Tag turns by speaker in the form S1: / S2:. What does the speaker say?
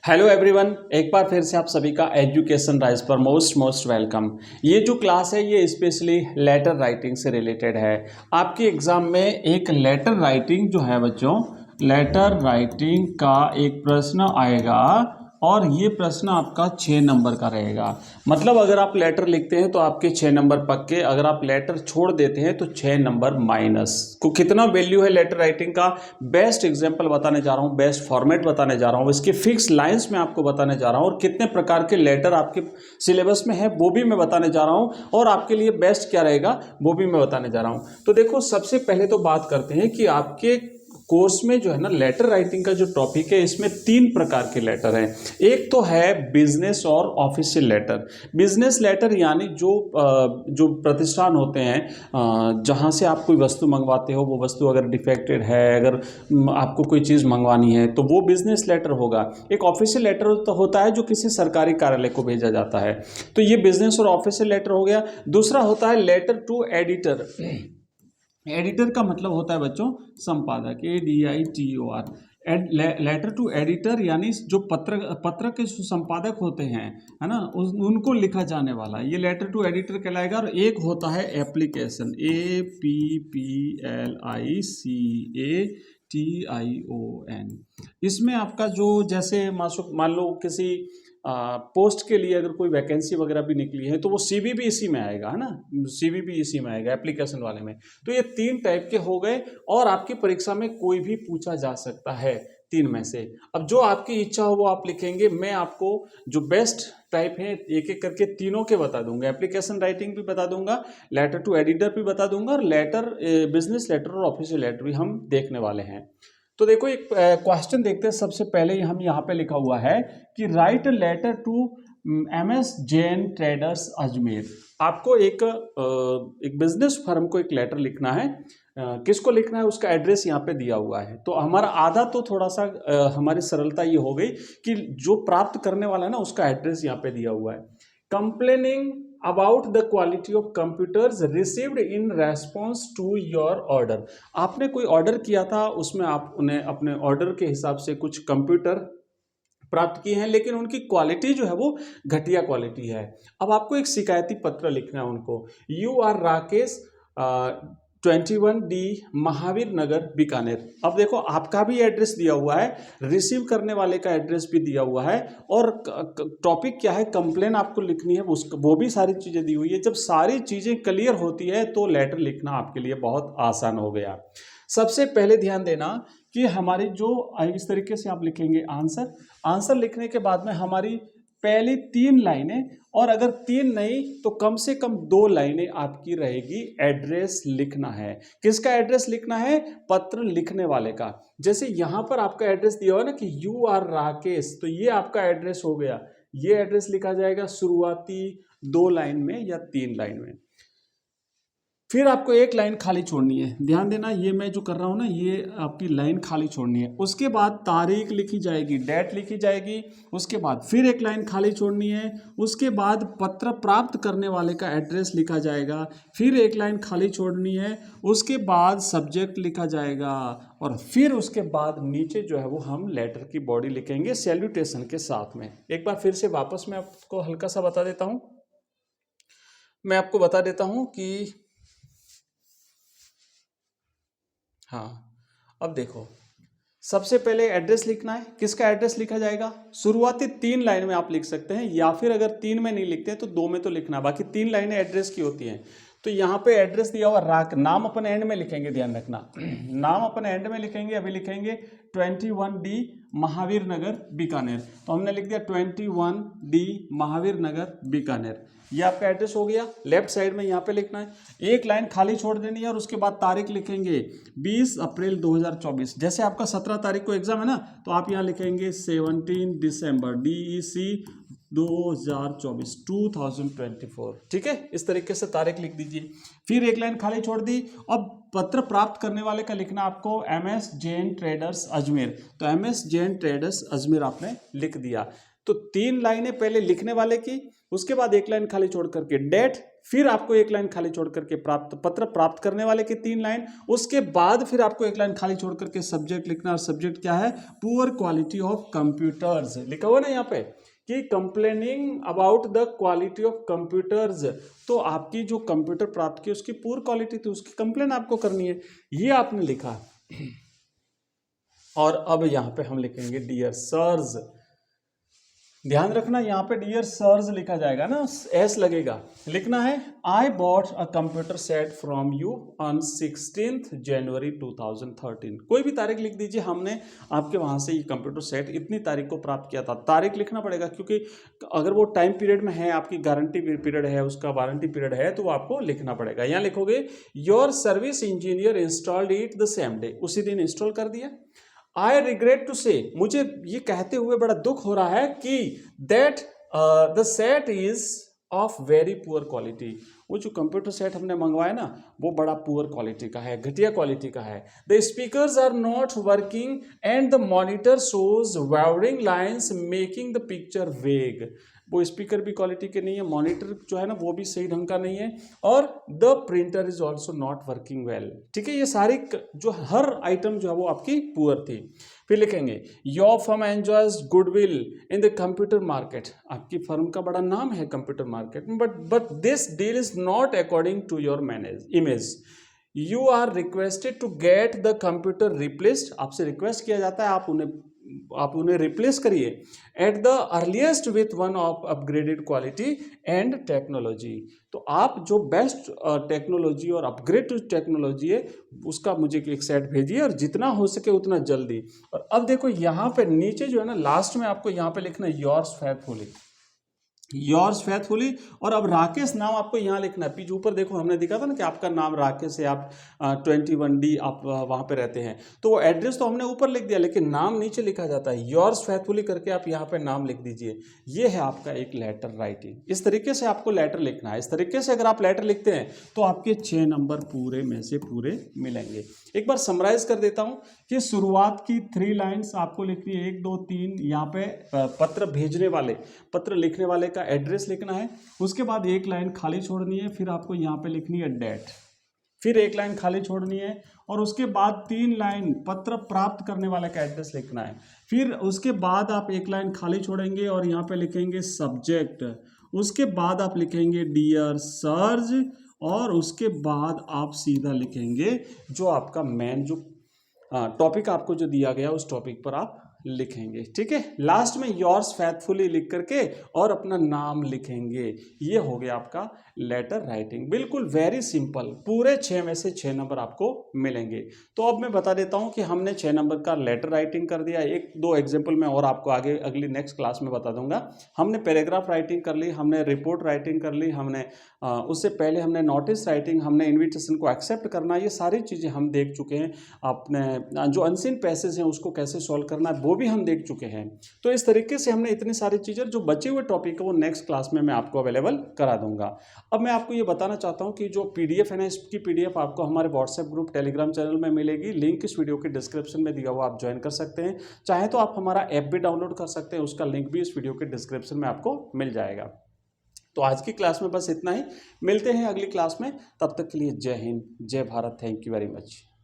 S1: Hello everyone, एक बार फिर से आप सभी का एजुकेशन राइज पर मोस्ट वेलकम। ये जो क्लास है ये स्पेशली लेटर राइटिंग से रिलेटेड है। आपके एग्जाम में एक लेटर राइटिंग जो है बच्चों, लेटर राइटिंग का एक प्रश्न आएगा और ये प्रश्न आपका 6 नंबर का रहेगा। मतलब अगर आप लेटर लिखते हैं तो आपके 6 नंबर पक्के, अगर आप लेटर छोड़ देते हैं तो 6 नंबर माइनस। को कितना वैल्यू है लेटर राइटिंग का, बेस्ट एग्जांपल बताने जा रहा हूँ, बेस्ट फॉर्मेट बताने जा रहा हूँ, इसके फिक्स लाइंस में आपको बताने जा रहा हूँ और कितने प्रकार के लेटर आपके सिलेबस में है वो भी मैं बताने जा रहा हूँ और आपके लिए बेस्ट क्या रहेगा वो भी मैं बताने जा रहा हूँ। तो देखो, सबसे पहले तो बात करते हैं कि आपके कोर्स में जो है ना लेटर राइटिंग का जो टॉपिक है इसमें 3 प्रकार के लेटर हैं। एक तो है बिजनेस और ऑफिशियल लेटर। बिजनेस लेटर यानी जो प्रतिष्ठान होते हैं जहां से आप कोई वस्तु मंगवाते हो, वो वस्तु अगर डिफेक्टेड है, अगर आपको कोई चीज़ मंगवानी है तो वो बिजनेस लेटर होगा। एक ऑफिशियल लेटर तो होता है जो किसी सरकारी कार्यालय को भेजा जाता है। तो ये बिजनेस और ऑफिशियल लेटर हो गया। दूसरा होता है लेटर टू एडिटर। एडिटर का मतलब होता है बच्चों संपादक, ADITOR। लेटर टू एडिटर यानी जो पत्र के जो संपादक होते हैं, है ना, उनको लिखा जाने वाला ये लेटर टू एडिटर कहलाएगा। और एक होता है एप्लीकेशन, APPLICATION। इसमें आपका जो जैसे मान लो किसी पोस्ट के लिए अगर कोई वैकेंसी वगैरह भी निकली है तो वो CV भी इसी में आएगा, है ना, CV भी इसी में आएगा एप्लीकेशन वाले में। तो ये 3 टाइप के हो गए और आपकी परीक्षा में कोई भी पूछा जा सकता है 3 में से। अब जो आपकी इच्छा हो वो आप लिखेंगे। मैं आपको जो बेस्ट टाइप है एक एक करके तीनों के बता दूंगा। एप्लीकेशन राइटिंग भी बता दूंगा, लेटर टू एडिटर भी बता दूंगा और लेटर बिजनेस लेटर और ऑफिशियल लेटर भी हम देखने वाले हैं। तो देखो, एक क्वेश्चन देखते हैं। सबसे पहले हम यहाँ पे लिखा हुआ है कि write letter to MS Jain traders Ajmer. आपको एक बिजनेस फर्म को एक लेटर लिखना है। किसको लिखना है उसका एड्रेस यहाँ पे दिया हुआ है। तो हमारा आधा तो थोड़ा सा हमारी सरलता ये हो गई कि जो प्राप्त करने वाला है ना उसका एड्रेस यहाँ पे दिया हुआ है। Complaining about the quality of computers received in response to your order. आपने कोई ऑर्डर किया था, उसमें आपने अपने ऑर्डर के हिसाब से कुछ कंप्यूटर प्राप्त किए हैं लेकिन उनकी क्वालिटी जो है वो घटिया क्वालिटी है। अब आपको एक शिकायती पत्र लिखना है उनको। You are Rakesh 21D Mahavir Nagar Bikaner. अब देखो, आपका भी एड्रेस दिया हुआ है, रिसीव करने वाले का एड्रेस भी दिया हुआ है और टॉपिक क्या है, कंप्लेन आपको लिखनी है, वो भी सारी चीज़ें दी हुई है। जब सारी चीज़ें क्लियर होती है तो लेटर लिखना आपके लिए बहुत आसान हो गया। सबसे पहले ध्यान देना कि हमारी जो इस तरीके से आप लिखेंगे आंसर लिखने के बाद में हमारी पहली 3 लाइनें, और अगर 3 नहीं तो कम से कम 2 लाइनें आपकी रहेगी एड्रेस लिखना है। किसका एड्रेस लिखना है? पत्र लिखने वाले का। जैसे यहां पर आपका एड्रेस दिया हुआ है ना कि यू आर राकेश, तो ये आपका एड्रेस हो गया। ये एड्रेस लिखा जाएगा शुरुआती 2 लाइन में या 3 लाइन में। फिर आपको एक लाइन खाली छोड़नी है। ध्यान देना, ये मैं जो कर रहा हूँ ना ये आपकी लाइन खाली छोड़नी है। उसके बाद तारीख लिखी जाएगी, डेट लिखी जाएगी। उसके बाद फिर एक लाइन खाली छोड़नी है। उसके बाद पत्र प्राप्त करने वाले का एड्रेस लिखा जाएगा। फिर एक लाइन खाली छोड़नी है। उसके बाद सब्जेक्ट लिखा जाएगा और फिर उसके बाद नीचे जो है वो हम लेटर की बॉडी लिखेंगे सैल्यूटेशन के साथ में। एक बार फिर से वापस मैं आपको हल्का सा बता देता हूँ। मैं आपको बता देता हूँ कि हाँ, अब देखो, सबसे पहले एड्रेस लिखना है। किसका एड्रेस लिखा जाएगा? शुरुआती 3 लाइन में आप लिख सकते हैं या फिर अगर 3 में नहीं लिखते हैं तो 2 में तो लिखना, बाकी 3 लाइनें एड्रेस की होती हैं। तो यहाँ पे एड्रेस दिया हुआ राक, नाम अपन एंड में लिखेंगे, ध्यान रखना नाम अपन एंड में लिखेंगे। अभी लिखेंगे 21D महावीर नगर बीकानेर, तो हमने लिख दिया 21D महावीर नगर बीकानेर। ये आपका एड्रेस हो गया। लेफ्ट साइड में यहाँ पे लिखना है, एक लाइन खाली छोड़ देनी है और उसके बाद तारीख लिखेंगे 20 अप्रैल 2024। जैसे आपका 17 तारीख को एग्जाम है ना, तो आप यहाँ लिखेंगे 17 दिसंबर DEC 2024। ठीक है, इस तरीके से तारीख लिख दीजिए। फिर एक लाइन खाली छोड़ दी। अब पत्र प्राप्त करने वाले का लिखना आपको MS जैन ट्रेडर्स अजमेर, तो MS जैन ट्रेडर्स अजमेर आपने लिख दिया। तो 3 लाइनें पहले लिखने वाले की, उसके बाद 1 लाइन खाली छोड़ करके डेट, फिर आपको 1 लाइन खाली छोड़ करके पत्र प्राप्त करने वाले की 3 लाइन, उसके बाद फिर आपको 1 लाइन खाली छोड़ करके सब्जेक्ट लिखना। और सब्जेक्ट क्या है? पुअर क्वालिटी ऑफ कंप्यूटर्स लिखा हुआ ना यहाँ पे कि complaining about the quality of computers. तो आपकी जो कंप्यूटर प्राप्त की उसकी पुअर क्वालिटी थी, उसकी कंप्लेन आपको करनी है, ये आपने लिखा। और अब यहाँ पे हम लिखेंगे डियर सर्स। ध्यान रखना यहाँ पे डियर सर्स लिखा जाएगा ना, एस लगेगा। लिखना है I bought a computer set from you on 16th January 2013। कोई भी तारीख लिख दीजिए, हमने आपके वहाँ से ये कंप्यूटर सेट इतनी तारीख को प्राप्त किया था। तारीख लिखना पड़ेगा क्योंकि अगर वो टाइम पीरियड में है, आपकी गारंटी पीरियड है, उसका वारंटी पीरियड है, तो वो आपको लिखना पड़ेगा। यहाँ लिखोगे your service engineer installed it the same day, उसी दिन इंस्टॉल कर दिया। आई रिग्रेट टू से, मुझे ये कहते हुए बड़ा दुख हो रहा है कि that the set is of very poor quality. वो जो कंप्यूटर सेट हमने मंगवाया ना, वो बड़ा पुअर क्वालिटी का है, घटिया क्वालिटी का है। The speakers are not working and the monitor shows wavering lines making the picture vague. वो स्पीकर भी क्वालिटी के नहीं है, मॉनिटर जो है ना वो भी सही ढंग का नहीं है, और the printer is also not working well. ठीक है, ये सारी जो हर आइटम जो है वो आपकी पुअर थी। फिर लिखेंगे your firm enjoys goodwill in the computer market. आपकी फर्म का बड़ा नाम है कंप्यूटर मार्केट में, but this deal is not according to your image. You are requested to get the computer replaced. आपसे रिक्वेस्ट किया जाता है आप उन्हें रिप्लेस करिए at the earliest with one of upgraded quality and technology. तो आप जो बेस्ट टेक्नोलॉजी और अपग्रेड टेक्नोलॉजी है उसका मुझे एक सेट भेजिए, और जितना हो सके उतना जल्दी। और अब देखो यहाँ पे नीचे जो है ना, लास्ट में आपको यहाँ पे लिखना है योर्स फेथफुली, योर्स फेथफुली। और अब राकेश नाम आपको यहाँ लिखना है। पीछे ऊपर देखो हमने दिखा था ना कि आपका नाम राकेश है, आप 21D आप वहाँ पे रहते हैं, तो वो एड्रेस तो हमने ऊपर लिख दिया, लेकिन नाम नीचे लिखा जाता है। योर्स फेथफुली करके आप यहाँ पे नाम लिख दीजिए। ये है आपका एक लेटर राइटिंग। इस तरीके से आपको लेटर लिखना है। इस तरीके से अगर आप लेटर लिखते हैं तो आपके 6 नंबर पूरे में से पूरे मिलेंगे। एक बार समराइज कर देता हूँ कि शुरुआत की 3 लाइन्स आपको लिखनी है, 1 2 3। यहाँ पे पत्र भेजने वाले, पत्र लिखने वाले का एड्रेस लिखना है। उसके बाद 1 लाइन खाली छोड़नी है, फिर आपको यहाँ पे लिखनी है डेट, फिर 1 लाइन खाली छोड़नी है, और उसके बाद 3 लाइन पत्र प्राप्त करने वाले का एड्रेस लिखना है। फिर उसके बाद आप 1 लाइन खाली छोड़ेंगे और यहाँ पे लिखेंगे सब्जेक्ट। उसके बाद आप लिखेंगे डियर सर्ज, और उसके बाद आप सीधा लिखेंगे जो आपका मेन जो टॉपिक आपको जो दिया गया उस टॉपिक पर आप लिखेंगे। ठीक है, लास्ट में योर्स फेथफुली लिख करके और अपना नाम लिखेंगे। ये हो गया आपका लेटर राइटिंग। बिल्कुल वेरी सिंपल, पूरे 6 में से 6 नंबर आपको मिलेंगे। तो अब मैं बता देता हूं कि हमने 6 नंबर का लेटर राइटिंग कर दिया। 1-2 एग्जाम्पल मैं और आपको आगे अगली नेक्स्ट क्लास में बता दूंगा। हमने पैराग्राफ राइटिंग कर ली, हमने रिपोर्ट राइटिंग कर ली, हमने उससे पहले हमने नोटिस राइटिंग, हमने इन्विटेशन को एक्सेप्ट करना, ये सारी चीज़ें हम देख चुके हैं। अपने जो अनसीन पैसेज हैं उसको कैसे सॉल्व करना है वो भी हम देख चुके हैं। तो इस तरीके से हमने इतनी सारी चीज़ें, जो बचे हुए टॉपिक है वो नेक्स्ट क्लास में मैं आपको अवेलेबल करा दूंगा। अब मैं आपको ये बताना चाहता हूँ कि जो PDF है ना, इसकी PDF आपको हमारे व्हाट्सएप ग्रुप टेलीग्राम चैनल में मिलेगी। लिंक इस वीडियो के डिस्क्रिप्शन में दिया हुआ, आप ज्वाइन कर सकते हैं। चाहे तो आप हमारा ऐप भी डाउनलोड कर सकते हैं, उसका लिंक भी इस वीडियो के डिस्क्रिप्शन में आपको मिल जाएगा। तो आज की क्लास में बस इतना ही, मिलते हैं अगली क्लास में। तब तक के लिए जय हिंद, जय Bharat, thank you very much.